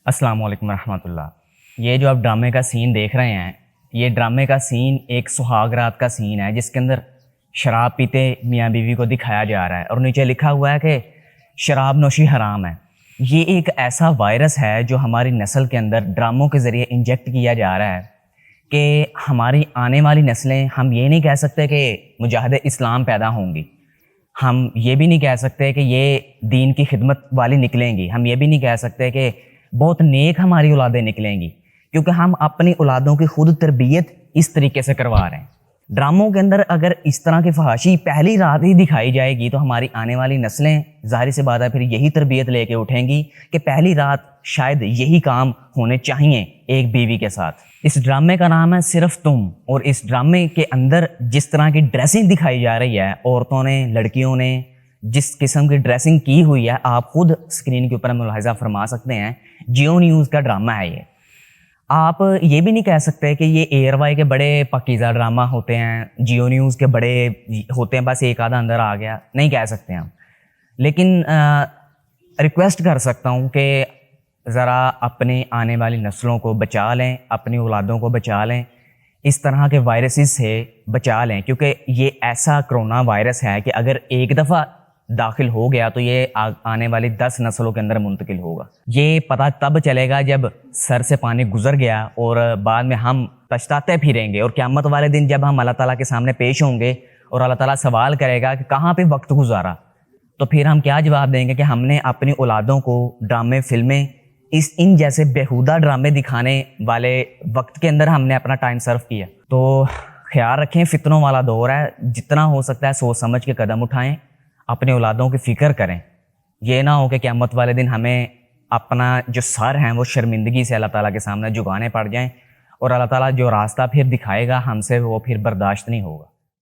السلام علیکم ورحمۃ اللہ۔ یہ جو آپ ڈرامے کا سین دیکھ رہے ہیں، یہ ڈرامے کا سین ایک سہاگ رات کا سین ہے جس کے اندر شراب پیتے میاں بیوی کو دکھایا جا رہا ہے اور نیچے لکھا ہوا ہے کہ شراب نوشی حرام ہے۔ یہ ایک ایسا وائرس ہے جو ہماری نسل کے اندر ڈراموں کے ذریعے انجیکٹ کیا جا رہا ہے کہ ہماری آنے والی نسلیں، ہم یہ نہیں کہہ سکتے کہ مجاہد اسلام پیدا ہوں گی، ہم یہ بھی نہیں کہہ سکتے کہ یہ دین کی خدمت والی نکلیں گی، ہم یہ بھی نہیں کہہ سکتے کہ بہت نیک ہماری اولادیں نکلیں گی، کیونکہ ہم اپنی اولادوں کی خود تربیت اس طریقے سے کروا رہے ہیں۔ ڈراموں کے اندر اگر اس طرح کی فحاشی پہلی رات ہی دکھائی جائے گی تو ہماری آنے والی نسلیں ظاہر سی بات ہے پھر یہی تربیت لے کے اٹھیں گی کہ پہلی رات شاید یہی کام ہونے چاہیے ایک بیوی کے ساتھ۔ اس ڈرامے کا نام ہے صرف تم، اور اس ڈرامے کے اندر جس طرح کی ڈریسنگ دکھائی جا رہی ہے، عورتوں نے، لڑکیوں نے جس قسم کی ڈریسنگ کی ہوئی ہے، آپ خود اسکرین کے اوپر ملاحظہ فرما سکتے ہیں۔ جیو نیوز کا ڈرامہ ہے یہ۔ آپ یہ بھی نہیں کہہ سکتے کہ یہ ایئر وائی کے بڑے پاکیزہ ڈرامہ ہوتے ہیں، جیو نیوز کے بڑے ہوتے ہیں، بس ایک آدھا اندر آ گیا، نہیں کہہ سکتے ہم۔ لیکن ریکویسٹ کر سکتا ہوں کہ ذرا اپنی آنے والی نسلوں کو بچا لیں، اپنی اولادوں کو بچا لیں، اس طرح کے وائرسز سے بچا لیں، کیونکہ یہ ایسا کرونا وائرس ہے کہ اگر ایک دفعہ داخل ہو گیا تو یہ آنے والی 10 نسلوں کے اندر منتقل ہوگا۔ یہ پتہ تب چلے گا جب سر سے پانی گزر گیا اور بعد میں ہم پچھتاتے پھریں گے، اور قیامت والے دن جب ہم اللہ تعالیٰ کے سامنے پیش ہوں گے اور اللہ تعالیٰ سوال کرے گا کہ کہاں پہ وقت گزارا، تو پھر ہم کیا جواب دیں گے کہ ہم نے اپنی اولادوں کو ڈرامے، فلمیں، ان جیسے بیہودہ ڈرامے دکھانے والے وقت کے اندر ہم نے اپنا ٹائم صرف کیا۔ تو خیال رکھیں، فتنوں والا دور ہے، جتنا ہو سکتا ہے سوچ سمجھ کے قدم اٹھائیں، اپنے اولادوں کی فکر کریں۔ یہ نہ ہو کہ قیامت والے دن ہمیں اپنا جو سر ہیں وہ شرمندگی سے اللہ تعالیٰ کے سامنے جھکانے پڑ جائیں، اور اللہ تعالیٰ جو راستہ پھر دکھائے گا ہم سے وہ پھر برداشت نہیں ہوگا۔